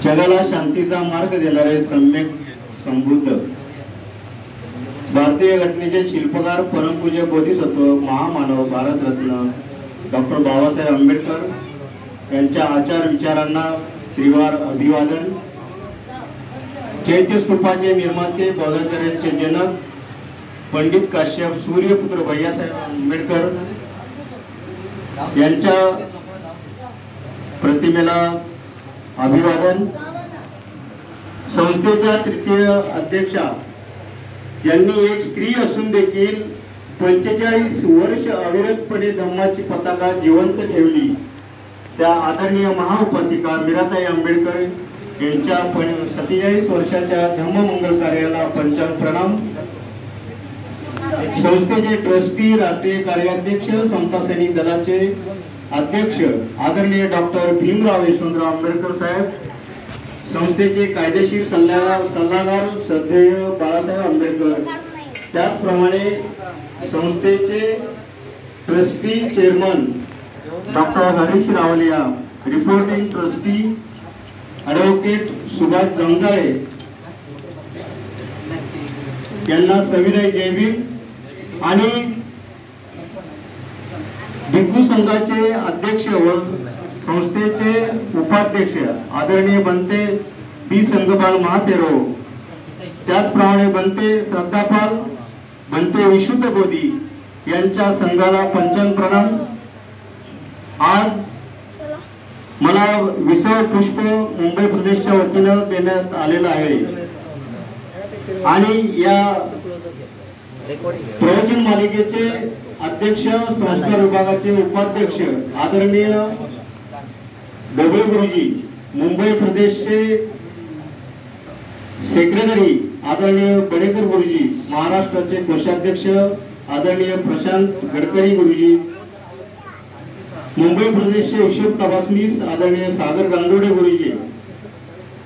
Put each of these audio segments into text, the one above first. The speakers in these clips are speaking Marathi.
जगाला शांतीचा मार्ग देणारे सम्यक संबुद्ध भारतीय घटनेचे शिल्पकार परमपूज्य बोधिसत्व महामानव भारतरत्न डॉक्टर बाबासाहेब आंबेडकर यांच्या आचार विचारांना त्रिवार अभिवादन। चैत्य स्तूपाचे निर्माते बौद्धाचार्यांचे जनक पंडित काश्यप सूर्यपुत्र भैयासाहेब आंबेडकर यांच्या प्रतिमेला अभिवादन। संस्थेच्या तृतीय अध्यक्षा यांनी एक स्त्री असून देखील 45 वर्ष अविरतपणे धम्माची पताका जिवंत ठेवली त्या आदरणीय महाउपासिका मीराताई आंबेडकर यांच्या 47 वर्षाच्या धम्ममंगल कार्याला पंचांग प्रणाम। संस्थेचे ट्रस्टी राष्ट्रीय कार्याध्यक्ष समता सैनिक दलाचे अध्यक्ष आदरणीय डॉक्टर भीमराव यशवंतराव आंबेडकर साहेब, संस्थेचे कायदेशीर सल्लागार श्रद्धेय बाळासाहेब आंबेडकर, त्याचप्रमाणे संस्थेचे trustee chairman doctor Harish Rawalia, reporting trustee advocate Subhash Janjale यांना सविनय जय भीम। आणि भिक्खू संघाचे अध्यक्ष व संस्थेचे उपाध्यक्ष आदरणीय बनते बी संघपाल महातेरो, त्याचप्रमाणे बनते श्रद्धापाल बनते विशुद्ध बोधी यांच्या संघाला पंचांग प्रणाम। आज मला विसव पुष्प मुंबई प्रदेशच्या वतीनं देण्यात आलेला आहे आणि या प्रवचन मालिकेचे अध्यक्ष संस्कार विभागाचे उपाध्यक्ष आदरणीय डोबळे गुरुजी, मुंबई प्रदेशचे सेक्रेटरी आदरणीय बडेकर गुरुजी, महाराष्ट्राचे कोषाध्यक्ष आदरणीय प्रशांत गडकरी गुरुजी, मुंबई प्रदेशचे हिशोब तपासनीस आदरणीय सागर गांगोडे गुरुजी,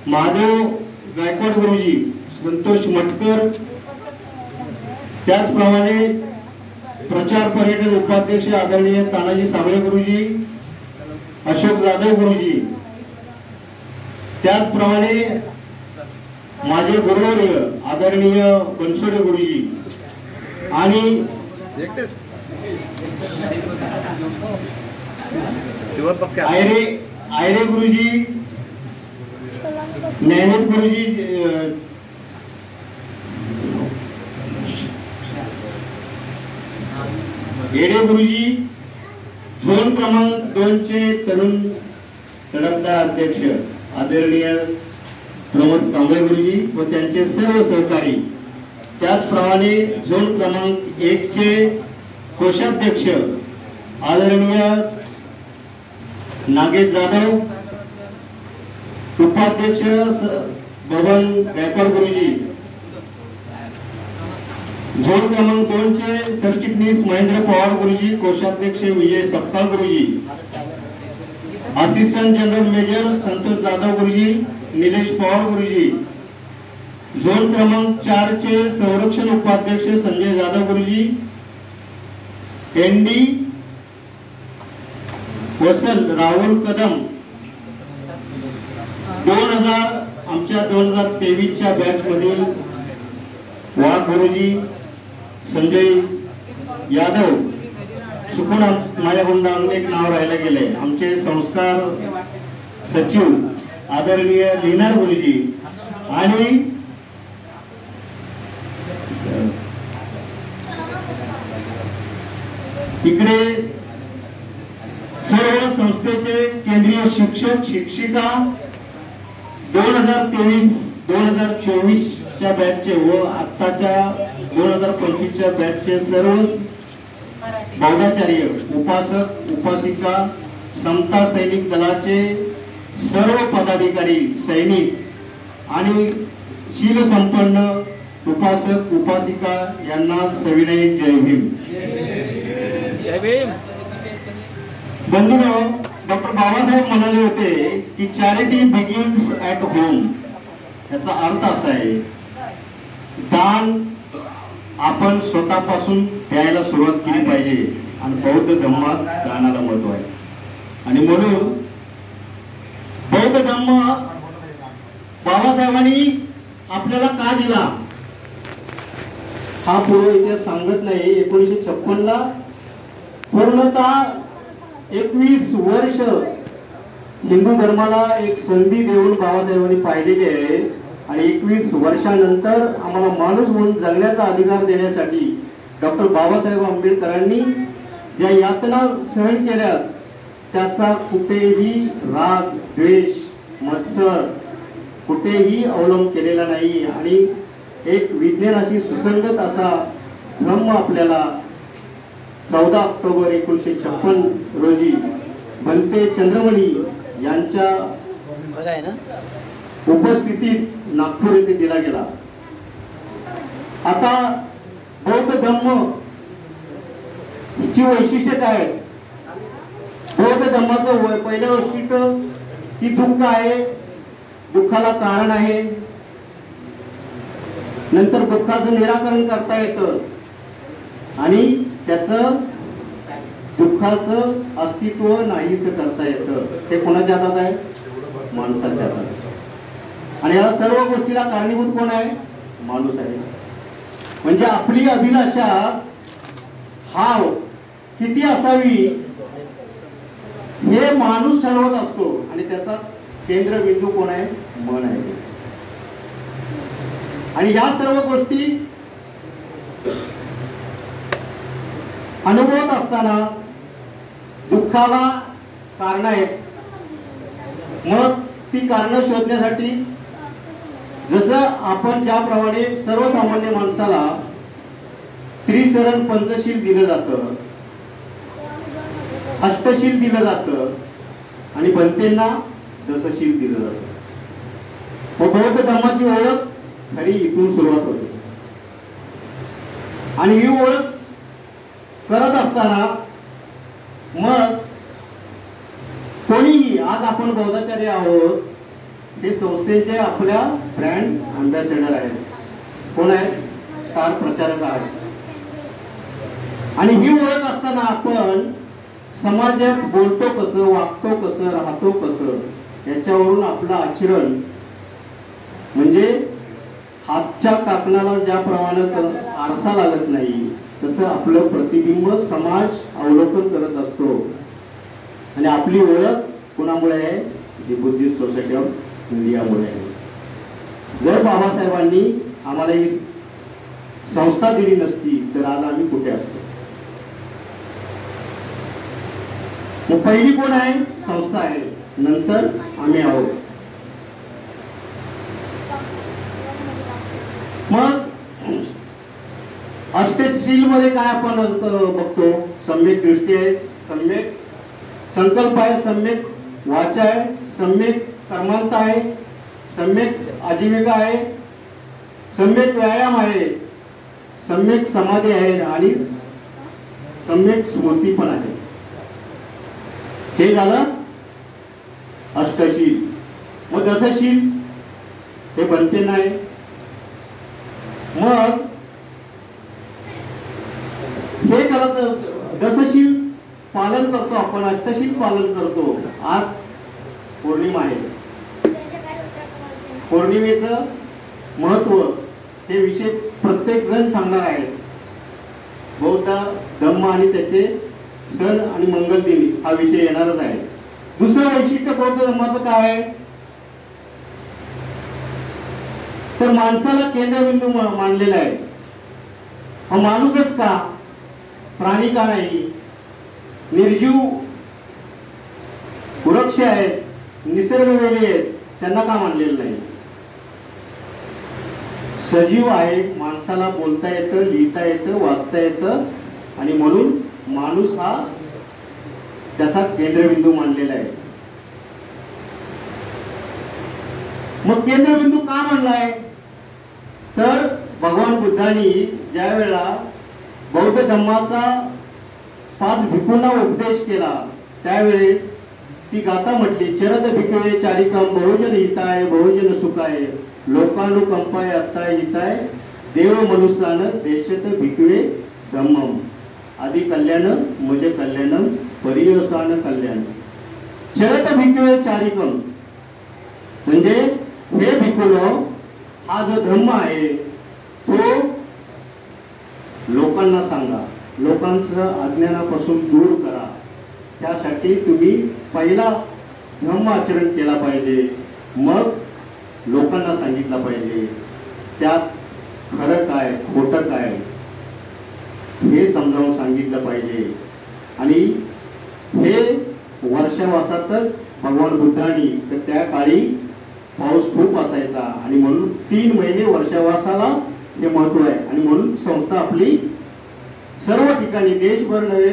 महादेव गायकवाड गुरुजी, संतोष मटकर, त्याचप्रमाणे प्रचार पर्यटन उपाध्यक्ष आदरणीय तानाजी साबळे गुरुजी, अशोक जाधव गुरुजी, त्याचप्रमाणे माझे गुरुवर्य आदरणीय बनसोडे गुरुजी आणि आयरे गुरुजी, ज्ञानेश गुरुजी, येडे गुरुजी, झोन क्रमांक 2 चे तरुण तडफदार अध्यक्ष आदरणीय प्रमोद कांबळे गुरुजी व त्यांचे सर्व सहकारी, त्याचप्रमाणे झोन क्रमांक 1 चे कोषाध्यक्ष आदरणीय नागेश जाधव, उपाध्यक्ष बबन गायकवाड गुरुजी, झोन क्रमांक 2 चे सरचिटणीस महेंद्र पवार गुरुजी, कोषाध्यक्ष विजय सपकाळ गुरुजी, assistant general major Santosh Jadhav गुरुजी, निलेश पवार गुरुजी, झोन क्रमांक 4 चे संरक्षण उपाध्यक्ष संजय जाधव गुरुजी, एनडी वसल राहुल कदम, 2023 च्या बॅच मधील वाघ गुरुजी, संजय यादव, चुकून माझ्याकडून अनेक नाव राहायला गेले, आमचे संस्कार सचिव आदरणीय लिनार गुरुजी आणि इकडे सर्व संस्थेचे केंद्रीय शिक्षक शिक्षिका 2023-2024 च्या बॅचचे व आताच्या 2025 च्या बॅचचे सर्व बौद्धाचार्य, उपासक उपासिका, समता सैनिक दलाचे सर्व पदाधिकारी, सैनिक आणि शील संपन्न उपासक उपासिका यांना सविनय जय भीम। जय भीम। बंधूंनो, डॉक्टर बाबासाहेब म्हणाले होते की चॅरिटी बिगिन्स ॲट होम। याचा अर्थ असा आहे, दान आपण स्वतःपासून द्यायला सुरुवात केली पाहिजे आणि बौद्ध धर्मात दानाला महत्व आहे। आणि म्हणून बौद्ध धम्म बाबासाहेबांनी आपल्याला का दिला हा पूर्व इतिहास सांगत नाही. 1956 ला पूर्णतः 21 वर्ष हिंदू धर्माला एक संधी देऊन बाबासाहेबांनी पाहिलेली आहे. आणि 21 वर्षानंतर आम्हाला माणूस म्हणून जगण्याचा अधिकार देण्यासाठी डॉक्टर बाबासाहेब आंबेडकरांनी ज्या यातना सहन केल्या त्याचा कुठेही राग, द्वेष, मत्सर कुठेही अवलंब केलेला नाही. आणि एक विज्ञानाशी सुसंगत असा ब्रह्म आपल्याला 14 ऑक्टोबर 1956 रोजी भंते चंद्रमणी यांच्या उपस्थितीत नागपूर येथे दिला गेला. आता बौद्ध धम्म ची वैशिष्ट्य काय? बौद्ध धम्माचं पहिलं वैशिष्ट्य की दुःख आहे, दुःखाला कारण आहे, नंतर दुःखाचं निराकरण करता येतं आणि त्याचं दुःखाचं अस्तित्व नाहीस करता येतं. ते कोणाच्या हातात आहे? माणसाच्या हातात. आणि या सर्व गोष्टीला कारणीभूत कोण आहे? माणूस आहे. म्हणजे आपली अभिलाषा हा किती असावी हे माणूस ठरवत असतो आणि त्याचा केंद्रबिंदू कोण आहे? मन आहे. आणि या सर्व गोष्टी अनुभवत असताना दुःखाला कारण आहेत. मग ती कारण शोधण्यासाठी जसं आपण ज्याप्रमाणे सर्वसामान्य माणसाला त्रिसरण पंचशील दिलं जातं, अष्टशील दिलं जातं आणि भंतेंना दशशील दिलं जातं. मग बौद्ध धर्माची ओळख खरी इथून सुरुवात होते. आणि ही ओळख करत असताना मग कोणीही, आज आपण बौद्धाचार्य आहोत, हे संस्थेचे आपल्या ब्रँड अँबॅसेडर आहेत. कोण आहेत? स्टार प्रचारक आहेत. आणि ही ओळख असताना आपण समाजात बोलतो कसं, वागतो कसं, राहतो कसं, याच्यावरून आपलं आचरण म्हणजे हातच्या काकणाला ज्याप्रमाणे आरसा लागत नाही तसं आपलं प्रतिबिंब समाज अवलोकन करत असतो. आणि आपली ओळख कोणामुळे आहे? दी बुद्धिस्ट सोसायटी ऑफ इंडियामुळे आहे. जर बाबासाहेबांनी आम्हाला ही संस्था दिली नसती तर आज आम्ही कुठे असतो? मग पहिली कोण आहे? संस्था आहे, नंतर आम्ही आहोत. मग अष्टशील मध्ये काय आपण बघतो? सम्यक दृष्टी आहे, सम्यक संकल्प आहे, सम्यक वाचा आहे, सम्यक कर्मांत आहे, सम्यक आजीविका आहे, सम्यक व्यायाम आहे, सम्यक समाधी आहे आणि सम्यक स्मृती पण आहे. हे झालं अष्टशील. मग दशशील हे बनते नाही. मग हे करत दशशील पालन करतो आपण, अष्टशील पालन करतो. आज पौर्णिमा आहे. पौर्णिमेचं महत्व हे विषय प्रत्येक जण सांगणार आहे. बौद्ध धम्म आणि त्याचे सण आणि मंगल दिन हा विषय येणारच आहे. दुसरं वैशिष्ट्य बौद्ध धर्माचं काय आहे? तर माणसाला केंद्रबिंदू मानलेला आहे. हा माणूसच का? प्राणी का नाही? निर्जीव वृक्ष आहेत, निसर्ग वेगळे आहेत, त्यांना का मानलेलं नाही? सजीव आहे, माणसाला बोलता येतं, लिहिता येतं, वाचता येतं आणि म्हणून माणूस हा त्याचा केंद्रबिंदू मानलेला आहे. मग केंद्रबिंदू का मानलाय? तर भगवान बुद्धांनी ज्या वेळा बौद्ध धम्माचा 5 भिक्खूंना उपदेश केला त्यावेळेस ती गाथा म्हटली, चरद भिकवे चारिकम बहुजन हिताय बहुजन सुखाय लोकानुकंपाय अत्ताय हिताय देव मनुष्यान देशत भिकवे धम्मम आदि कल्याण मज कल्याणम परियसान कल्याण. चरत भिकवे चारिकम, म्हणजे हे भिकुलो, हा जो धम्म आहे तो लोकांना सांगा, लोकांचं अज्ञानापासून दूर करा. त्यासाठी तुम्ही पहिला धम्म आचरण केला पाहिजे, मग लोकांना सांगितलं पाहिजे. त्यात खरं काय खोटं काय हे समजावून सांगितलं पाहिजे. आणि हे वर्षावासातच भगवान बुद्धांनी, तर त्या काळी पाऊस खूप असायचा आणि म्हणून 3 महिने वर्षावासाला हे महत्व आहे. आणि म्हणून संस्था आपली सर्व ठिकाणी देशभर नव्हे,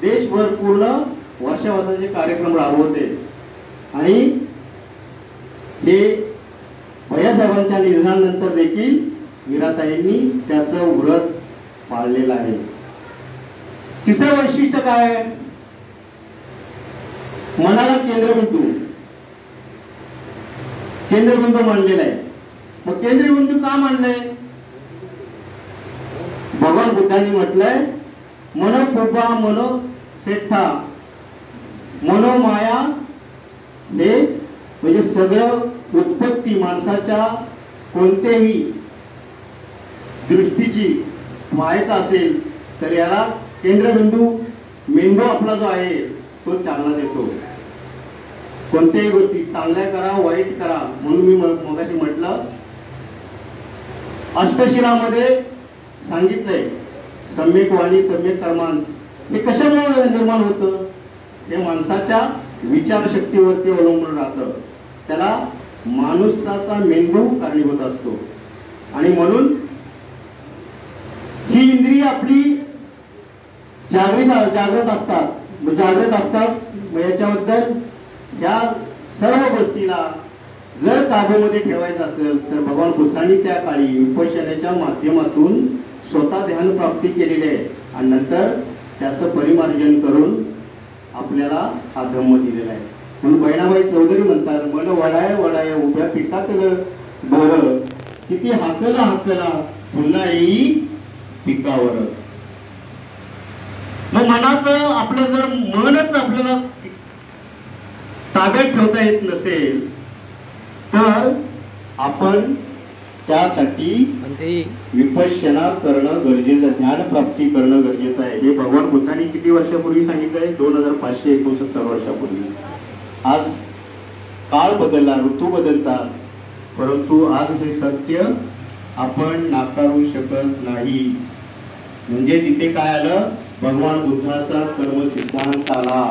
देशभर पूर्ण वर्षावासाचे कार्यक्रम राबवते. आणि हे भैयासाहेबांच्या निधनानंतर देखील मीराताईंनी त्याचं व्रत पाळलेलं आहे. तिसरं वैशिष्ट्य काय आहे? मनाला केंद्रबिंदू मानलेला आहे. मग केंद्रबिंदू का मानलंय? भगवान बुद्धांनी म्हटलंय, मन कुबा मनो सेठा मनोमाया, हे म्हणजे सगळं उत्पत्ती माणसाच्या कोणत्याही दृष्टीची व्हायचं असेल तर याला केंद्रबिंदू मेंदू आपला जो आहे तो चालना देतो. कोणत्याही गोष्टी चांगल्या करा वाईट करा, म्हणून मी मगाशी म्हटलं अष्टशिरामध्ये सांगितलंय सम्यक वाणी सम्यक कर्मान. हे कशामुळे निर्माण होतं? हे माणसाच्या विचारशक्तीवरती अवलंबून राहतं. त्याला माणुसाचा मेंदू कारणीभूत असतो. आणि म्हणून ही इंद्रिय आपली जागृत असतात. याच्याबद्दल या सर्व गोष्टीला जर काबूमध्ये ठेवायचं असेल तर भगवान बुद्धांनी त्या काळी विपश्यनेच्या माध्यमातून स्वतः ध्यान प्राप्ती केलेली आहे. आणि नंतर त्याचं परिमार्जन करून आपल्याला हा धम्म दिलेला आहे. म्हणून बहिणाबाई चौधरी म्हणतात, मन वडाय वडाय उभ्या पिकात बर, किती हाकला पुन्हा येई पिकावर. मग मनाचं आपलं जर मनच आपल्याला ताब्यात ठेवता येत नसेल तर आपण त्यासाठी विपश्यना करणं गरजेचं, ज्ञान प्राप्ती करणं गरजेचं आहे. हे भगवान बुद्धांनी किती वर्षापूर्वी सांगितलंय? 2569 वर्षापूर्वी. आज काळ बदलला, ऋतू बदलतात, परंतु आज हे सत्य आपण नाकारू शकत नाही. म्हणजे तिथे काय आलं? भगवान बुद्धाचा कर्म सिद्धांत आला.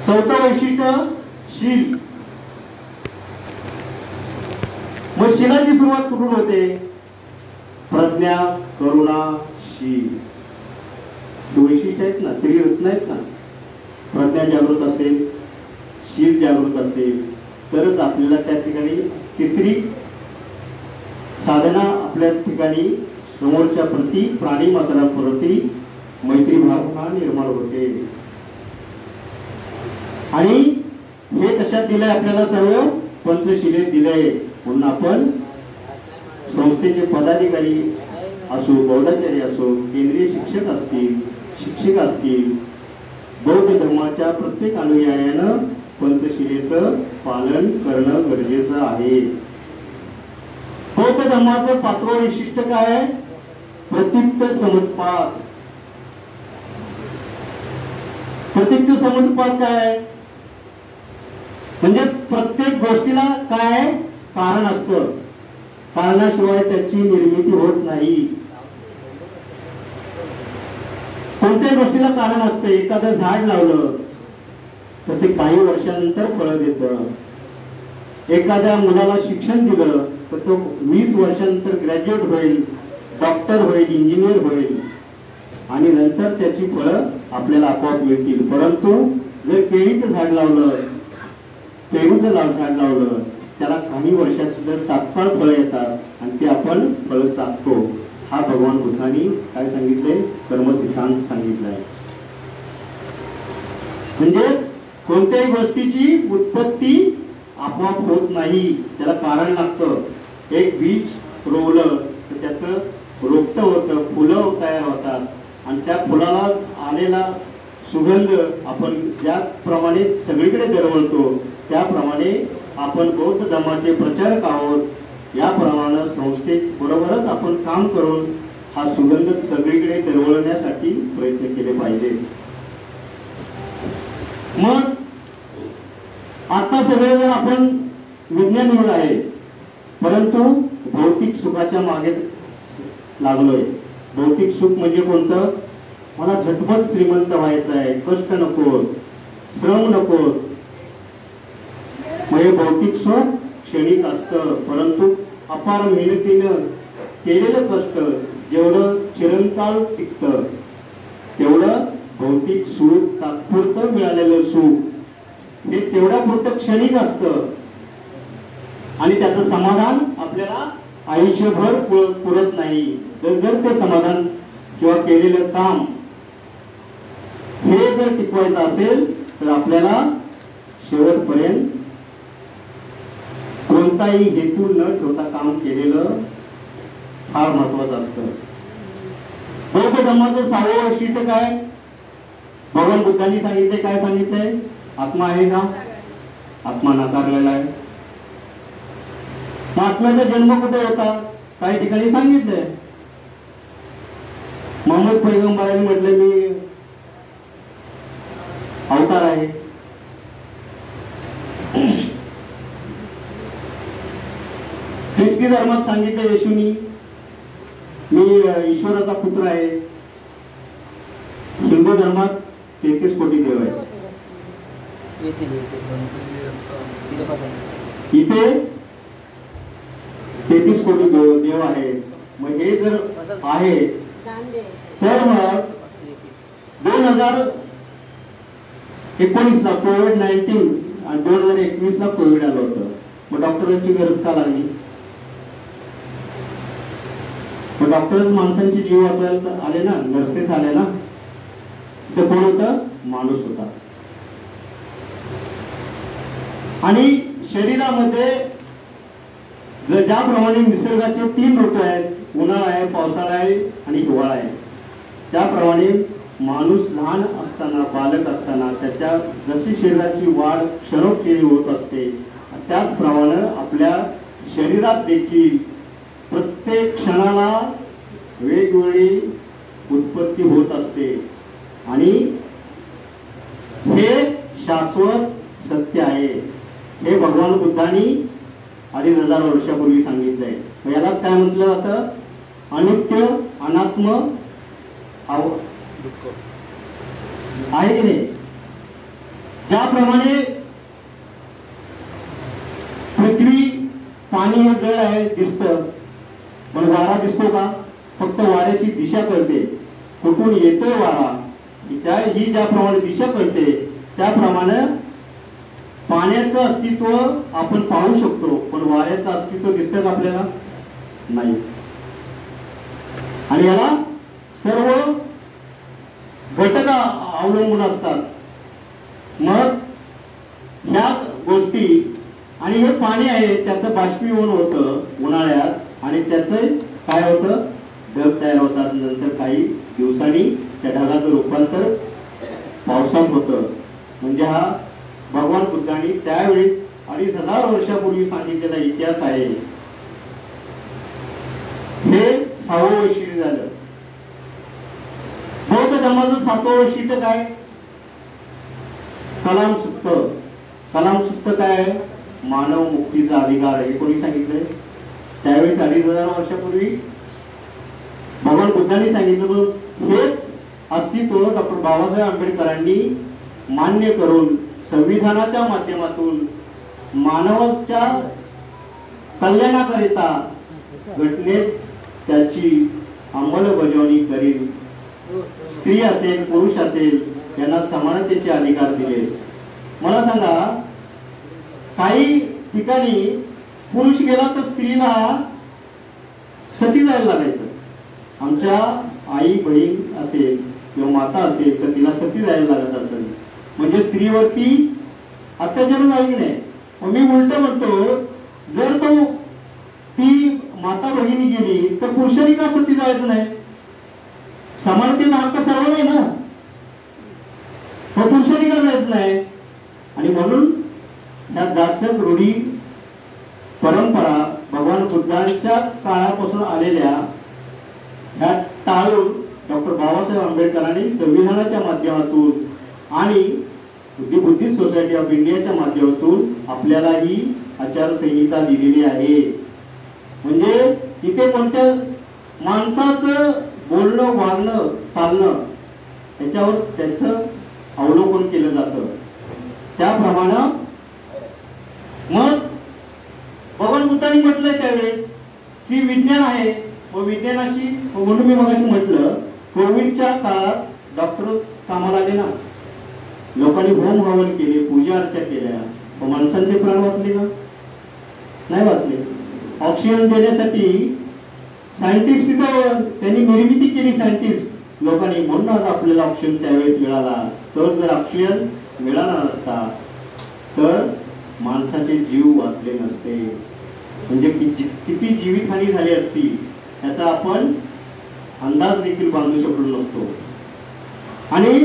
चौथं वैशिष्ट्य शील. मग शीलाची सुरुवात कुठून होते? प्रज्ञा, करुणा, शील. वैशिष्ट्य आहेत ना, त्रिरत्न आहेत ना. प्रज्ञा जागृत असेल, शील जागृत असेल तरच आपल्याला त्या ठिकाणी तिसरी साधना आपल्या ठिकाणी समोरच्या प्रती, प्राणी मात्रा प्रती मैत्री भावना निर्माण होते. आणि हे कशात दिलंय आपल्याला? सर्व पंचशिलेत दिलंय. म्हणून आपण संस्थेचे पदाधिकारी असो, बौद्धाचार्य असो, केंद्रीय शिक्षक असतील, शिक्षक असतील, बौद्ध धर्माच्या प्रत्येक अनुयायानं पंचशिलेचं पालन करणं गरजेचं आहे. बौद्ध धर्माचं 5वं वैशिष्ट्य काय आहे? प्रतीक्त समुत्पाद. प्रतीक्त समुत्पाद काय आहे? म्हणजे प्रत्येक गोष्टीला काय कारण असतं, कारणाशिवाय त्याची निर्मिती होत नाही. कोणत्याही गोष्टीला कारण असतं. एखादं झाड लावलं तर ते काही वर्षानंतर फळं देतं. एखाद्या मुलाला शिक्षण दिलं तर तो 20 वर्षानंतर ग्रॅज्युएट होईल, डॉक्टर होईल, इंजिनियर होईल आणि नंतर त्याची फळं आपल्याला आपोआप मिळतील. परंतु जर केळीचं झाड लावलं, पेरूचं झाड लावलं, त्याला काही वर्षात जर तात्काळ फळं येतात आणि ते आपण फळं चाखतो. हा भगवान बुद्धांनी काय सांगितलंय? कर्मसिद्धांत सांगितलाय. म्हणजे कोणत्याही गोष्टीची उत्पत्ती आपोआप होत नाही, त्याला कारण लागतं. एक बीज रोवलं तर त्याचं रोपटं होतं, फुलं तयार होतात आणि त्या फुलाला आलेला सुगंध आपण ज्याप्रमाणे सगळीकडे दरवळतो त्याप्रमाणे आपण बौद्ध धर्माचे प्रचारक आहोत. याप्रमाणे संस्थेबरोबरच आपण काम करून हा सुगंध सगळीकडे दरवळण्यासाठी प्रयत्न केले पाहिजे. मग आता सगळेजण आपण विज्ञान युग आहे, परंतु भौतिक सुखाच्या मागे लागलोय. भौतिक सुख म्हणजे कोणतं? मला झटपट श्रीमंत व्हायचं आहे, कष्ट नको, श्रम नको. म्हणजे भौतिक सुख क्षणिक असतं, परंतु अपार मेहनतीनं केलेलं कष्ट जेवढं चिरंतन टिकतं तेवढं भौतिक सुख, तात्पुरतं मिळालेलं सुख हे तेवढ्या पुरतं क्षणिक असतं आणि त्याचं समाधान आपल्याला आयुष्यभर पुरत नाही. जर ते समाधान किंवा केलेलं काम हे जर टिकवायचं असेल तर आपल्याला शेवटपर्यंत कोणताही हेतू न ठेवता काम केलेलं फार महत्वाचं असतं. बौद्ध धर्माचं 6वं वैशिष्ट्य काय? भगवान बुद्धांनी सांगितले, काय सांगितलंय? आत्मा आहे का? आत्मा नाकारलेला आहे. आत्म्याचा जन्म कुठे होता? काही ठिकाणी सांगितलंय. मोहम्मद पैगंबरांनी म्हटलं मी अवतार आहे. ख्रिस्ती धर्मात सांगितलं येशूनी मी ईश्वराचा पुत्र आहे. हिंदू धर्मात 33 कोटी देव आहे. इथे 33 कोटी देव आहेत. मग हे जर आहे तर मग 2019 ला कोविड-19 आणि 2021 ला कोविड आलं होतं. मग डॉक्टरांची गरज का लागली? मग डॉक्टरच माणसांची जीव वाचवायला आले ना, नर्सेस आले ना. ते कोण होतं? माणूस होता. आणि शरीरामध्ये ज्याप्रमाणे निसर्गाचे 3 ऋतू आहेत, उन्हाळा आहे, पावसाळा आहे आणि हिवाळा आहे, त्याप्रमाणे माणूस लहान असताना, बालक असताना त्याच्या जशी शरीराची वाढ क्षणोक्षणी होत असते त्याचप्रमाणे आपल्या शरीरात देखील प्रत्येक क्षणाला वेगवेगळी उत्पत्ती होत असते. आणि हे शाश्वत सत्य आहे. हे भगवान बुद्धांनी 2500 वर्षापूर्वी सांगितलंय. यालाच काय म्हटलं जातं? अनित्य, अनात्म आहे की नाही? ज्याप्रमाणे पृथ्वी, पाणी हे जड आहे, दिसतं, पण वारा दिसतो का? फक्त वाऱ्याची दिशा कळते, कुठून येतोय वारा ही ज्याप्रमाणे दिशा कळते त्याप्रमाणे पाण्याचं अस्तित्व आपण पाहू शकतो, पण वाऱ्याचं अस्तित्व दिसतं का आपल्याला? नाही. आणि याला सर्व घटक अवलंबून असतात. मग ह्या गोष्टी आणि हे पाणी आहे त्याचं बाष्पीभवन होतं उन्हाळ्यात आणि त्याचं काय होतं? ढग तयार होतात. नंतर काही दिवसांनी त्या ढगाचं रूपांतर पावसात होतं. म्हणजे हा भगवान बुद्धांनी त्यावेळेस 2500 वर्षापूर्वी सांगितलेला इतिहास आहे. हे 6वं वैशिष्ट्य झालं. बौद्ध धर्माचं 7वं वैशिष्ट्य काय? कलाम सुत्त. कलाम सुत्त काय आहे? मानव मुक्तीचा अधिकार. हे कोणी सांगितलंय? त्यावेळेस 2500 वर्षापूर्वी भगवान बुद्धांनी सांगितलं. हेच अस्तित्व डॉक्टर बाबासाहेब आंबेडकरांनी मान्य करून संविधानाच्या माध्यमातून मानवाच्या कल्याणाकरिता घटनेत त्याची अंमलबजावणी करील. स्त्री असेल, पुरुष असेल, यांना समानतेचे अधिकार दिले. मला सांगा, काही ठिकाणी पुरुष गेला तर स्त्रीला सती जायला लागायचं. आमच्या आई बहीण असेल किंवा माता असेल तर तिला सती जायला लागत असेल. म्हणजे स्त्रीवरती अत्याचार झाला की नाही? मी उलट म्हणतो, जर तो ती माता भगिनी गेली तर पुरुषांनी का सती जायचं नाही? समानतेचा हक्क सर्व नाही ना. मग पुरुषांनी का जायचं नाही? आणि म्हणून या जाचक रूढी परंपरा भगवान बुद्धांच्या काळापासून आलेल्या ह्या टाळून डॉक्टर बाबासाहेब आंबेडकरांनी संविधानाच्या माध्यमातून आणि बुद्धिस्ट सोसायटी ऑफ इंडियाच्या माध्यमातून आपल्याला ही आचारसंहिता दिलेली आहे. म्हणजे तिथे कोणत्या माणसाचं बोलणं वागणं चालणं त्याच्यावर त्याचं अवलोकन केलं जातं. त्याप्रमाणे मग भगवान बुद्धांनी म्हटलंय त्यावेळेस की विज्ञान आहे व विज्ञानाशी म्हणून मी मगाशी म्हटलं कोविडच्या काळात डॉक्टर कामाला आले ना, लोकांनी होम हवन केले, पूजा अर्चा केल्या, व माणसांचे प्राण वाचले ना? नाही वाचले. ऑक्सिजन देण्यासाठी सायंटिस्ट त्यांनी निर्मिती केली सायंटिस्ट लोकांनी, म्हणून आज आपल्याला ऑक्सिजन त्यावेळेस मिळाला. तर जर ऑक्सिजन मिळाला नसता तर माणसाचे जीव वाचले नसते. म्हणजे किती जीवितहानी झाली असती याचा आपण अंदाज देखील बांधू शकलो नसतो. आणि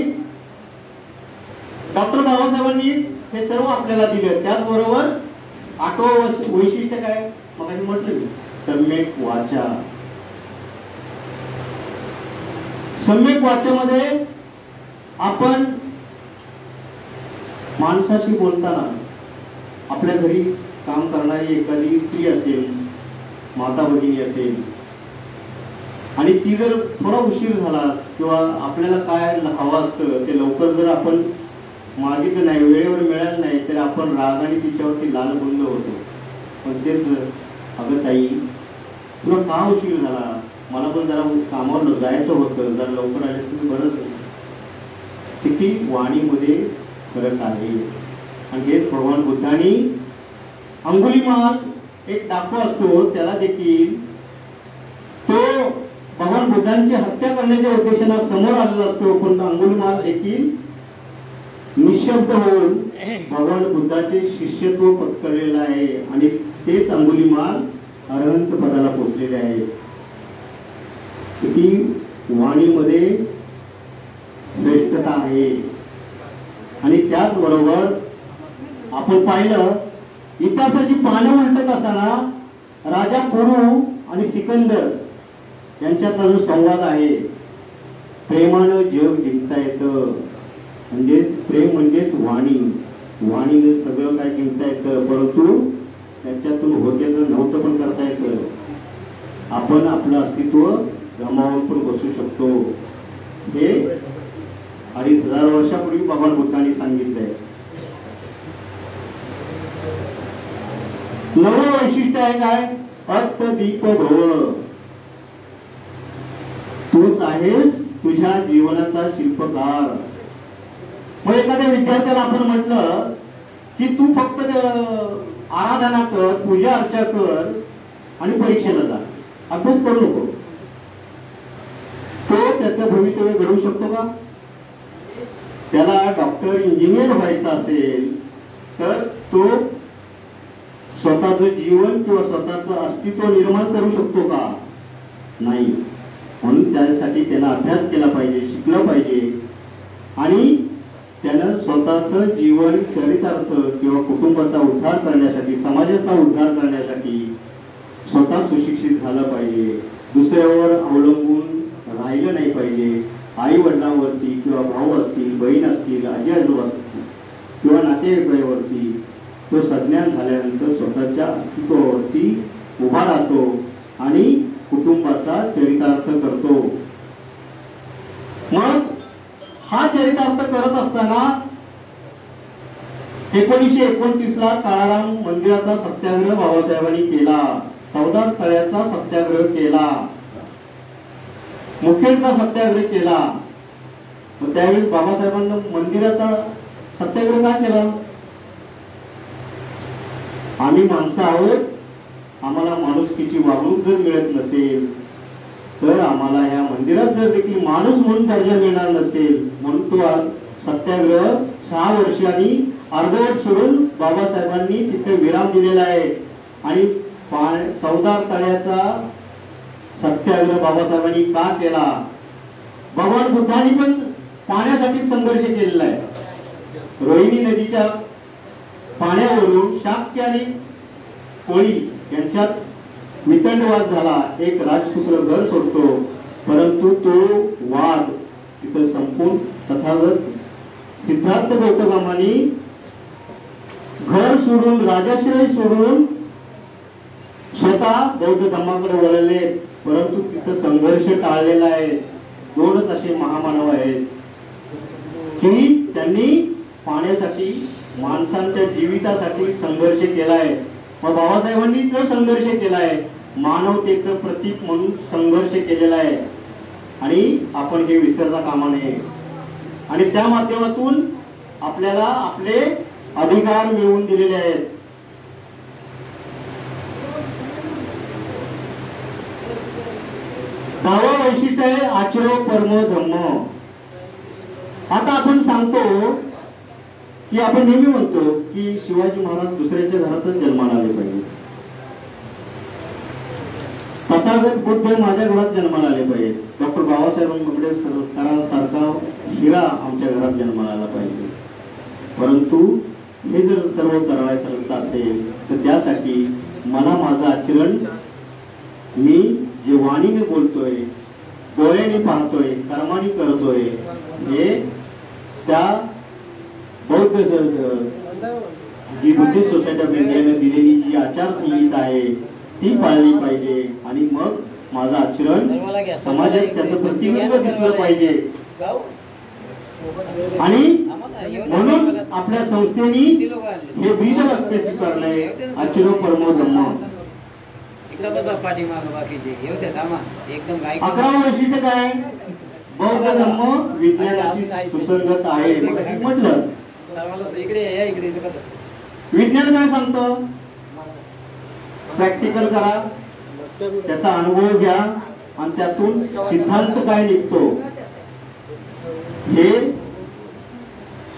डॉक्टर बाबासाहेबांनी हे सर्व आपल्याला दिले. त्याचबरोबर 8वं वैशिष्ट्य काय मग म्हटलं, सम्यक वाचा. सम्यक वाचेमध्ये आपण माणसाशी बोलताना आपल्या घरी काम करणारी एखादी स्त्री असेल, माता भगिनी असेल, आणि ती जर थोडा उशीर झाला किंवा आपल्याला काय हवं असतं ते लवकर जर आपण मागितलं नाही, वेळेवर मिळालं नाही, तर आपण रागाने तिच्यावरती लालबुंद होतो. पण तेच अगं ताई तुला का उशीर झाला, मला पण जरा कामावर जायचं होतं, जरा लवकर आले तुम्ही बरंच. किती वाणीमध्ये फरक आहे. आणि हेच भगवान बुद्धांनी अंगुलीमाल एक डाकू असतो त्याला देखील तो भगवान बुद्धांची हत्या करण्याच्या उद्देशाने समोर आलेला असतो, पण अंगुलीमाल देखील निशब्द होऊन भगवान बुद्धाचे शिष्यत्व पत्करलेलं आहे. आणि तेच अंगुलीमाल अरहंत पदाला पोहोचलेले आहे. किती वाणीमध्ये श्रेष्ठता आहे. आणि त्याचबरोबर आपण पाहिलं इतिहासाची पानं उलटत असताना राजा कुरू आणि सिकंदर यांच्यातला जो संवाद आहे, प्रेमानं जग जिंकता येतं. म्हणजेच प्रेम म्हणजेच वाणी, वाणीने सगळं काय जिंकता येतं, परंतु त्याच्यातून होते तर नव्हतं पण करता येतं. आपण आपलं अस्तित्व गमावून पण बसू शकतो. हे 2500 वर्षापूर्वी भगवान बुद्धांनी सांगितलंय. 9वं वैशिष्ट्य आहे काय, अत्तदीप भव. तूच आहेस तुझ्या जीवनाचा शिल्पकार. मग एखाद्या विद्यार्थ्याला आपण म्हटलं की तू फक्त आराधना कर, पूजा अर्चा कर आणि परीक्षेला जा, अभ्यास करू नको, तो त्याचं भवितव्य घडवू शकतो का? त्याला डॉक्टर इंजिनियर व्हायचं असेल तर तो स्वतःचं जीवन किंवा स्वतःचं अस्तित्व निर्माण करू शकतो का? नाही. म्हणून त्यासाठी त्याला अभ्यास केला पाहिजे, शिकलं पाहिजे. आणि त्यानं स्वतःचं जीवन चरितार्थ किंवा कुटुंबाचा उद्धार करण्यासाठी, समाजाचा उद्धार करण्यासाठी स्वतः सुशिक्षित झालं पाहिजे. दुसऱ्यावर अवलंबून राहिलं नाही पाहिजे. आई वडिलांवरती किंवा भाऊ असतील, बहीण असतील, आजी आजोबा असतील किंवा नातेवाईकांवरती तो सज्ञान झाल्यानंतर स्वतःच्या अस्तित्वावरती उभा राहतो आणि कुटुंबाचा चरितार्थ करतो. मग हा चरितार्थ करत असताना 1929 ला काळाराम मंदिराचा सत्याग्रह बाबासाहेबांनी केला, 14 तळ्याचा सत्याग्रह केला, मुखेडचा सत्याग्रह केला. मग त्यावेळेस बाबासाहेबांना मंदिराचा सत्याग्रह का केला? आम्ही माणसं आहोत, आम्हाला माणुसकीची वागणूक जर मिळत नसेल तर आम्हाला या मंदिरात जर देखील माणूस म्हणून दर्जा मिळणार नसेल, म्हणून तो सत्याग्रह 6 वर्षांनी अर्धवट सोडून बाबासाहेबांनी तिथे विराम दिलेला आहे. आणि 14 तळ्याचा सत्याग्रह बाबासाहेबांनी का केला? भगवान बुद्धांनी पण पाण्यासाठी संघर्ष केलेला आहे. रोहिणी नदीच्या पाण्यावरून शाक्य आणि कोळी यांच्यात वितंडवाद झाला. एक राजपुत्र घर सोडतो, परंतु तो वाद तिथं संपून तथागत सिद्धार्थ गौतमांनी घर सोडून राजाश्रय सोडून स्वतः बौद्ध धर्माकडे वळले, परंतु तिथं संघर्ष टाळलेला आहे. दोनच असे महामानव आहेत की त्यांनी पाण्यासाठी माणसांच्या जीवितासाठी संघर्ष केलाय. मग बाबासाहेबांनी जो संघर्ष केलाय मानवतेचं प्रतीक म्हणून संघर्ष केलेला आहे आणि आपण हे विसरता कामा नये. आणि त्या माध्यमातून आपल्याला आपले अधिकार मिळवून दिलेले आहेत. दहावं वैशिष्ट्य आहे आचरो परमो धम्म. आता आपण सांगतो की आपण नेहमी म्हणतो की शिवाजी महाराज दुसऱ्याच्या घरातच जन्माला आले पाहिजे, तथागत बुद्ध माझ्या घरात जन्माला आले पाहिजे, डॉक्टर बाबासाहेब आंबेडकरांसारखा हिरा आमच्या घरात जन्माला आला पाहिजे. परंतु हे जर सर्व करायचं असेल तर त्यासाठी मला माझं आचरण मी जे वाणीने बोलतोय, डोळ्याने पाहतोय, कर्माने करतोय, हे त्या बौद्ध जी बुद्धिस्ट सोसायटी ऑफ इंडियाने दिलेली जी आचारसंहिता आहे ती पाळली पाहिजे. आणि मग माझं आचरण समाजात त्याचं प्रतिबिंब दिसलं पाहिजे. आणि म्हणून आपल्या संस्थेने हे ब्रीद वाक्य स्वीकारलंय आचरो परमो धम्म. 11वं वैशिष्ट्य काय? बौद्ध धर्म विज्ञानाशी सुसंगत आहे. म्हटलं विज्ञान काय सांगतं? प्रॅक्टिकल करा, त्याचा अनुभव घ्या आणि त्यातून सिद्धांत काय निघतो हे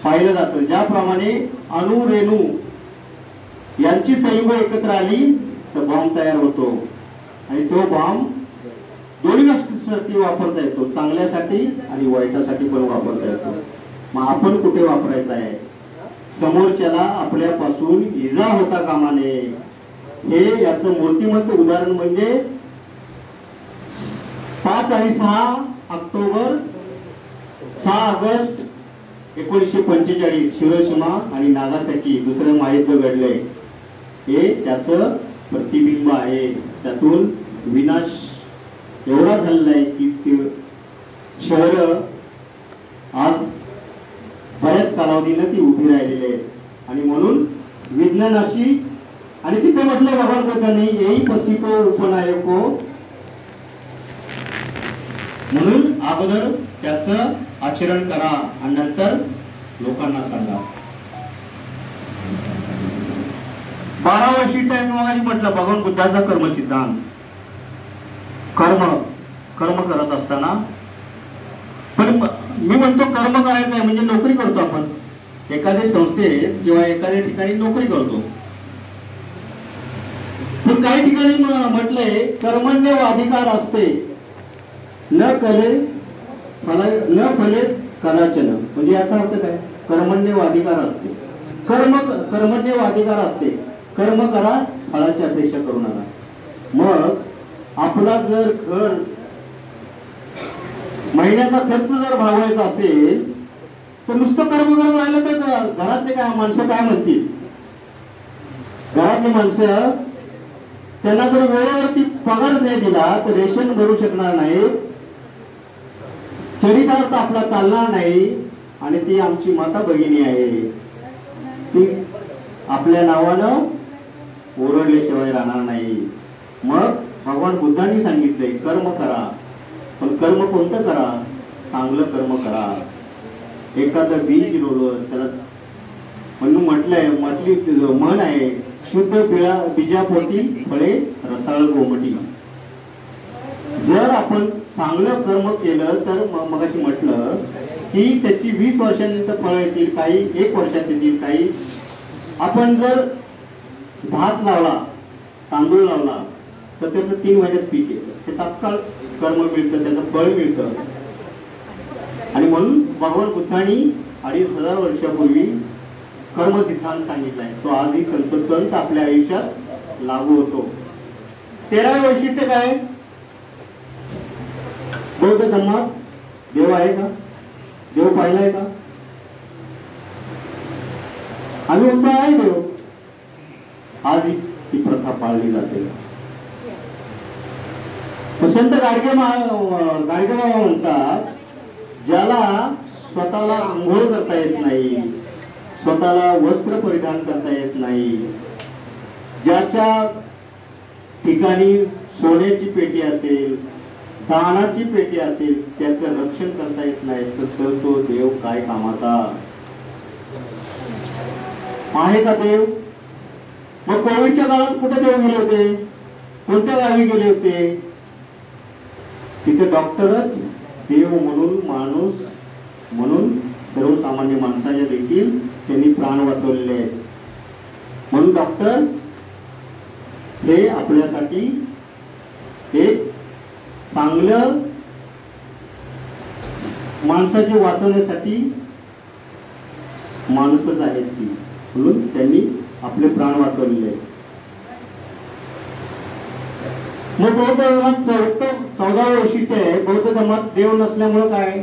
पाहिलं जातं. ज्याप्रमाणे अणु रेणू यांची संयुग एकत्र आली तर बॉम्ब तयार होतो आणि तो बॉम्ब दोन्ही गोष्टींसाठी वापरता येतो, चांगल्यासाठी आणि वाईटासाठी पण वापरता येतो. मग आपण कुठे वापरायचा आहे? समोरच्याला आपल्यापासून इजा होता कामा नये. हे याचं मूर्तिमंत उदाहरण म्हणजे 5 आणि 6 ऑक्टोबर 6 ऑगस्ट 1945 हिरोशिमा आणि नागासाकी दुसरं महायुद्ध घडले. हे त्याचं प्रतिबिंब आहे. त्यातून विनाश एवढा झालेला आहे की शहर आज बऱ्याच कालावधीनं ती उभी राहिलेली आहे. आणि म्हणून विज्ञानाशी आणि तिथे म्हटलं भगवान बुद्धांनी येई पसिको उपनायको, म्हणून अगोदर त्याचं आचरण करा आणि नंतर लोकांना सांगा. 12 वैशिष्ट्य म्हटलं भगवान बुद्धाचा कर्म सिद्धांत. कर्म करत असताना पण मी म्हणतो कर्म करायचं आहे म्हणजे नोकरी करतो आपण. एखाद्या संस्थेत किंवा एखाद्या ठिकाणी नोकरी करतो, पण काही ठिकाणी म्हटलंय कर्मण्यवाधिकार असते न फले कदाचन. म्हणजे याचा अर्थ काय? कर्मण्यवाधिकार असते, कर्मण्यवाधिकार असते, कर्म करा, फळाची अपेक्षा करू नका. मग आपला जर घर महिन्याचा खर्च जर भागवायचा असेल तर नुसतं कर्म करत राहिलं तर घरातले काय माणसं काय म्हणतील? घरातली माणसं त्यांना जर वेळेवरती पगार नाही दिला तर रेशन भरू शकणार नाही, चरितार्थ आपला चालणार नाही. आणि ती आमची माता भगिनी आहे, ती आपल्या नावानं ओरडल्याशिवाय राहणार नाही. मग भगवान बुद्धांनी सांगितलंय कर्म करा, पण कर्म कोणतं करा? चांगलं कर्म करा. एखादं बीज रोवलं त्याला म्हणून म्हटली म्हण आहे, शुद्ध बीजापोटी फळे रसाळ गोमटी. जर आपण चांगलं कर्म केलं तर मगाशी म्हटलं की त्याची 20 वर्षांनंतर फळ येतील, काही 1 वर्षात येतील, काही. आपण जर भात लावला, तांदूळ लावला तर त्याचं 3 महिन्यात पीक येतं. ते तात्काळ कर्म मिळतं, त्याचं फळ मिळतं. आणि म्हणून भगवान बुद्धांनी 2500 वर्षापूर्वी कर्म सिद्धांत सांगितलाय, तो आजही तंतोतंत आपल्या आयुष्यात लागू होतो. 13वे वैशिष्ट्य काय? बौद्ध धर्मात देव आहे का? देव पाहिलाय का? आम्ही म्हणतो आहे देव. आजही ही प्रथा पाळली जाते. संत गाडगे बाबा म्हणतात, ज्याला स्वतःला आंघोळ करता येत नाही, स्वतःला वस्त्र परिधान करता येत नाही, ज्याच्या ठिकाणी सोन्याची पेटी असेल, दानाची पेटी असेल, त्याचं रक्षण करता येत नाही, तर तो देव काय कामाचा आहे का देव? मग कोविडच्या काळात कुठे देव गेले होते? कोणत्या गावी गेले होते? तिथे डॉक्टरच देव म्हणून, माणूस म्हणून सर्वसामान्य माणसाच्या देखील त्यांनी प्राण वाचवलेले आहेत. म्हणून डॉक्टर हे आपल्यासाठी एक चांगलं माणसाचे वाचवण्यासाठी माणसंच आहेत ती, म्हणून त्यांनी आपले प्राण वाचवलेले आहेत. मग बौद्ध धर्मात 14वे वैशिष्ट्य आहे, बौद्ध धर्मात देव नसल्यामुळे काय?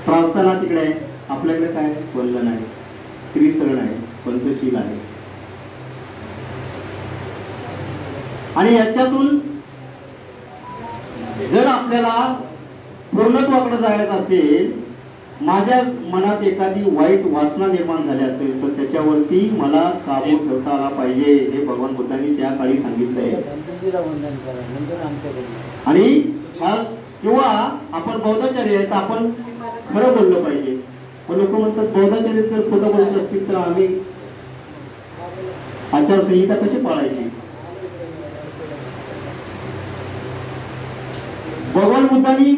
प्रार्थना तिकडे आहे, आपल्याकडे काय? वंदन आहे, त्रिसरण आहे, पंचशील आहे. आणि याच्यातून जर आपल्याला पूर्णत्वाकडे जायचं असेल, माझ्या मनात एखादी वाईट वासना निर्माण झाली असेल, तर त्याच्यावरती मला काबू ठेवता आला पाहिजे, हे भगवान बुद्धांनी त्या काळी सांगितलंय. आणि किंवा आपण बौद्धाचार्य आहे तर आपण खरं बोललं पाहिजे. पण लोक म्हणतात बौद्धाचार्य जर खोटं बोलत असतील तर आम्ही आचारसंहिता कशी पाळायची? भगवान बुद्धांनी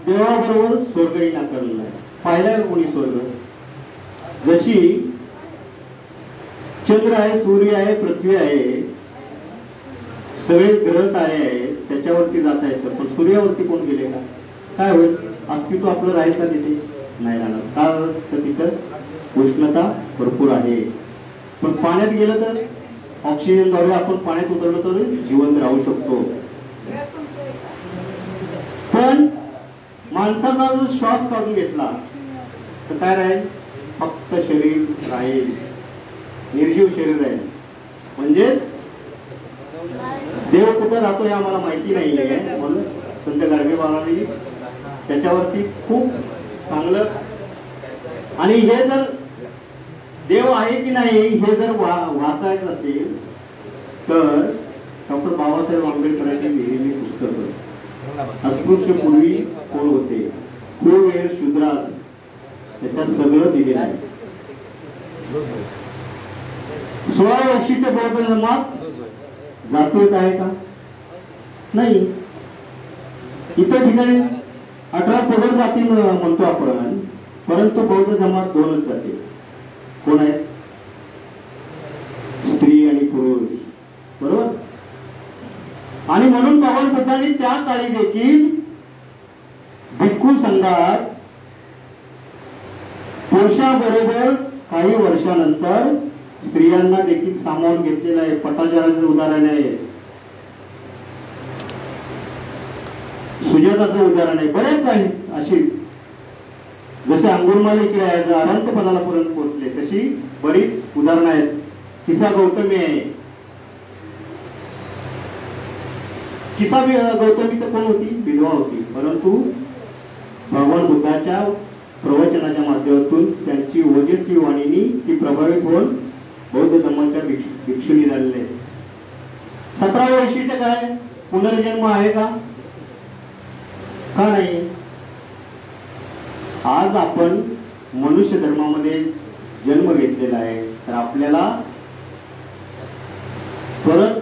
देवाबरोबर स्वर्गही नाकारलेला आहे. पाहिलाय कोणी स्वर्ग? जशी चंद्र आहे, सूर्य आहे, पृथ्वी आहे, सगळे ग्रह तारे आहेत, त्याच्यावरती जाता येतं. पण सूर्यावरती कोण गेले का? काय होईल? अस्तित्व आपलं राहील का तिथे? नाही राहणार. का? तर तिथं उष्णता भरपूर आहे. पण पाण्यात गेलं तर ऑक्सिजनद्वारे आपण पाण्यात उतरलं तर जिवंत राहू शकतो. पण माणसाचा जो श्वास काढून घेतला तर काय राहील? फक्त शरीर राहील, निर्जीव शरीर राहील. म्हणजेच देव कुठं राहतो हे आम्हाला माहिती नाही आहे. म्हणून संत गाडगे बाबांनी त्याच्यावरती खूप चांगलं, आणि हे जर देव आहे की नाही हे जर वाचायचं असेल तर डॉक्टर बाबासाहेब आंबेडकरांची लिहिलेली पुस्तकं, अस्पृश्य पूर्वी कोण होते, वेळ शूद्रास, त्याच्यात सगळं दिलेलं आहे. 16 वैशिष्ट्य बौद्ध धर्मात जातीयता आहे का? नाही. इतर ठिकाणी 18 पगड जाती म्हणतो आपण, परंतु बौद्ध धर्मात 2च जाती. कोण आहेत? स्त्री आणि पुरुष, बरोबर. आणि म्हणून भगवान बुद्धांनी त्या काळी देखील भिक्खू संघात पुरुषाबरोबर काही वर्षानंतर स्त्रियांना देखील सामावून घेतलेलं आहे. पटाचाराचं उदाहरण आहे, सुजाताचं उदाहरण आहे, बरेच आहेत अशी. जसे अंगुरमाला इकडे आहे, अनंत पदाला पर्यंत पोहोचले, तशी बरीच उदाहरणं आहेत. किसा गौतमी आहे. किसा गौतमी तर कोण होती? विधवा होती. परंतु भगवान बुद्धाच्या प्रवचनाच्या माध्यमातून त्यांची ओजस्वी वाणीनी ती प्रभावित होऊन बौद्ध धर्माच्या भिक्षुणी झालेले. 17वे वैशिष्ट्य काय? पुनर्जन्म आहे का? का नाही? आज आपण मनुष्य धर्मामध्ये जन्म घेतलेला आहे, तर आपल्याला परत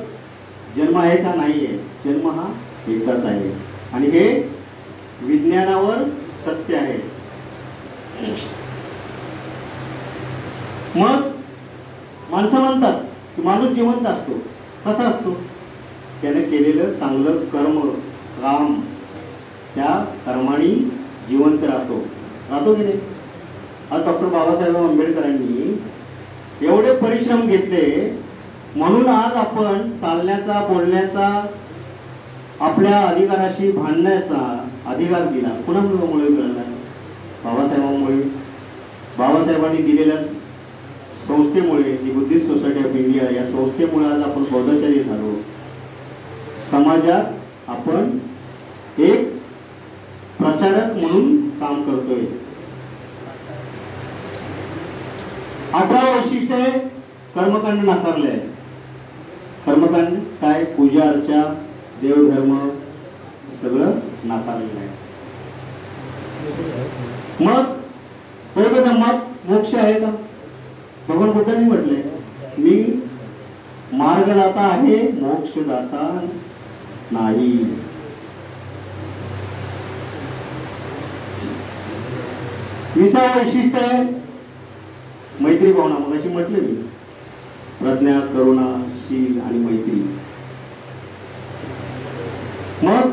जन्म आहे का? नाही आहे. जन्म हा एकच आहे आणि हे विज्ञानावर सत्य आहे. मग माणसं म्हणतात की माणूस जिवंत असतो. कसा असतो? त्याने केलेलं चांगलं कर्म, काम, त्या कर्माने जिवंत राहतो की नाही? आज डॉक्टर बाबासाहेब आंबेडकरांनी एवढे परिश्रम घेतले म्हणून आज आपण चालण्याचा, बोलण्याचा, आपल्या अधिकाराशी भांडण्याचा अधिकार दिला. कुणामुळे मिळाला? बाबासाहेबांमुळे. बाबासाहेबांनी दिलेल्या संस्थेमुळे, जी बुद्धिस्ट सोसायटी ऑफ इंडिया, या संस्थेमुळे आज आपण बौद्धाचार्य झालो. समाजात आपण एक प्रचारक म्हणून काम करतोय. 18 वैशिष्ट्य कर्मकांड नाकारले. कर्मकांड काय? पूजा अर्चा, देवधर्म सगळं नाकारलेलं आहे. मग बौद्ध धर्मात मोक्ष आहे का? भगवान बुद्धांनी म्हटलंय, मी मार्गदाता आहे, मोक्षदाता नाही. विसावं वैशिष्ट्य आहे मैत्री भावना. मग अशी म्हटले मी, प्रज्ञा, करुणा, शील आणि मैत्री. मग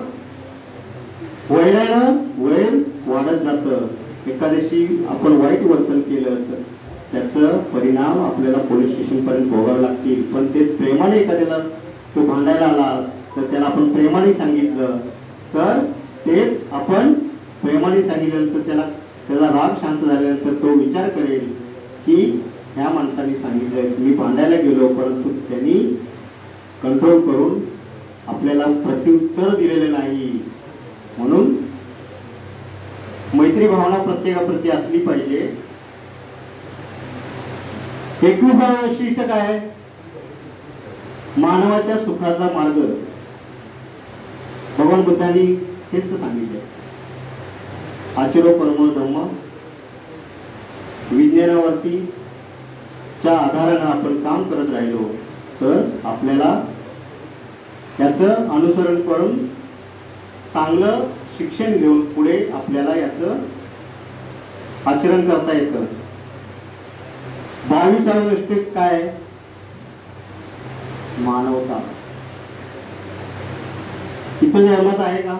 वैरानं वैर वाढत जातं. एखाद्याशी आपण वाईट वर्तन केलं तर त्याचा परिणाम आपल्याला पोलीस स्टेशन पर्यंत भोगावे लागतील. पण ते प्रेमाने एखाद्याला तो भांडायला आला तर त्याला आपण प्रेमाने सांगितलं तर तेच आपण प्रेमाने सांगितल्यानंतर त्याचा राग शांत झाल्यानंतर तो विचार करेल की ह्या माणसाने सांगितलं, मी भांडायला गेलो परंतु त्यांनी कंट्रोल करून आपल्याला प्रत्युत्तर दिलेलं नाही. म्हणून मैत्री भावना प्रत्येकाप्रती असली पाहिजे. 21वां वैशिष्ट्य काय आहे? मानवाच्या सुखाचा मार्ग. भगवान बुद्धांनी हेच सांगितले, आचरो परमो धम्म. विज्ञानावरती च्या आधारानं आपण काम करत राहिलो तर आपल्याला याचं अनुसरण करून चांगलं शिक्षण घेऊन पुढे आपल्याला याचं आचरण करता येतं. 22वां वैशिष्ट्य काय? मानवता. इथं धर्मात आहे का?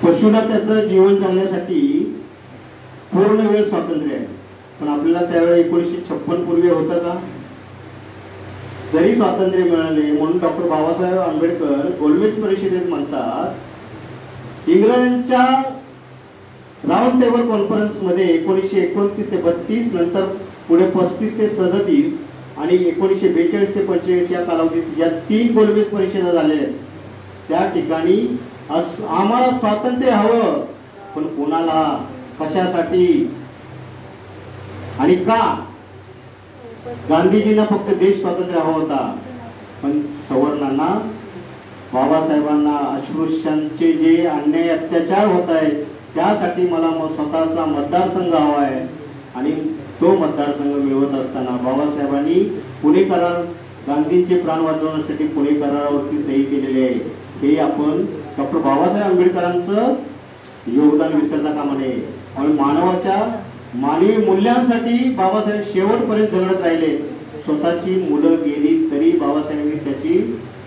पशुला त्याचं जीवन जगण्यासाठी पूर्ण वेळ स्वातंत्र्य आहे. पण आपल्याला त्यावेळी 1956 पूर्वी होतं का? जरी स्वातंत्र्य मिळाले म्हणून डॉक्टर बाबासाहेब आंबेडकर गोलमेज परिषदेत म्हणतात, इंग्रजांच्या राऊंड टेबल कॉन्फरन्स मध्ये 1929 ते 32, नंतर पुढे 35 ते 37 आणि 1942 ते 45 या कालावधीत या 3 गोलमेज परिषदा झाल्या. त्या ठिकाणी आम्हाला स्वातंत्र्य हवं, पण कोणाला, कशासाठी आणि का? गांधीजींना फक्त देश स्वातंत्र्य हवा होता, पण सवर्णांना, बाबासाहेबांना अस्पृश्यांचे जे अन्याय अत्याचार होत आहेत त्यासाठी मला स्वतःचा मतदारसंघ हवा आहे. आणि तो मतदारसंघ मिळवत असताना बाबासाहेबांनी पुणे करार, गांधींचे प्राण वाचवण्यासाठी पुणे करारावरती सही केलेली आहे. हे आपण डॉक्टर बाबासाहेब आंबेडकरांचं योगदान विसरता कामा नये. आणि मानवाच्या मानवी मूल्यांसाठी बाबासाहेब शेवटपर्यंत झगडत राहिले. स्वतःची मुलं गेली तरी बाबासाहेबांनी त्याची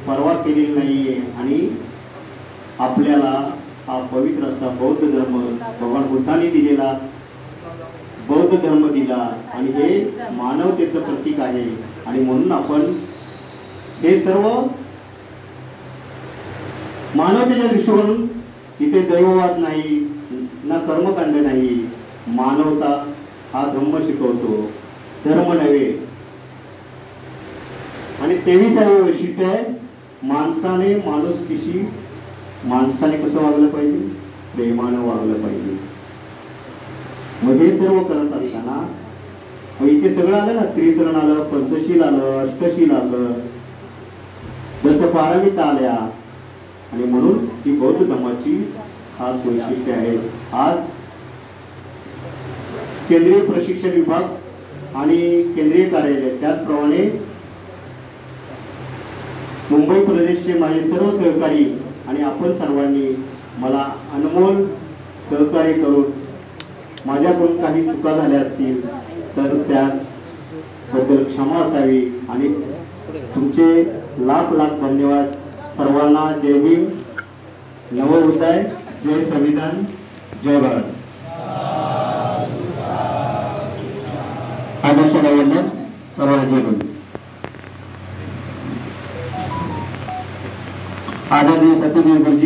पर्वा केलेली नाहीये. आणि आपल्याला हा पवित्र असा बौद्ध धर्म भगवान बुद्धांनी दिलेला बौद्ध धर्म दिला आणि हे मानवतेचं प्रतीक आहे. आणि म्हणून आपण हे सर्व मानवतेच्या दृष्टीवरून, इथे दैववाद नाही ना कर्मकांड नाही, मानवता हा धर्म शिकवतो, धर्म नव्हे. आणि 23वावे वैशिष्ट्य आहे, माणसाने माणुसकीशी, माणसाने कसं वागलं पाहिजे? प्रेमानं वागलं पाहिजे. मग हे सर्व करत असताना मग इथे सगळं आलं ना, त्रिसरण आलं, पंचशील आलं, अष्टशील आलं, जसं पारमिता आल्या. आणि म्हणून ही बौद्ध धर्माची खास वैशिष्ट्य आहे. आज केंद्रीय प्रशिक्षण विभाग आणि केंद्रीय कार्यालय, त्याचप्रमाणे मुंबई प्रदेशचे माझे सर्व सहकारी आणि आपण सर्वांनी मला अनमोल सहकार्य करून माझ्याकडून काही चुका झाल्या असतील तर त्याबद्दल क्षमा असावी. आणि तुमचे लाख लाख धन्यवाद. सर्वांना जय भीम, नवोदय, जय संविधान, जय भारत. आदर्शाला वंदन. सर्वांना जय गुरु. आदरणीय सत्यदेव गुरुजी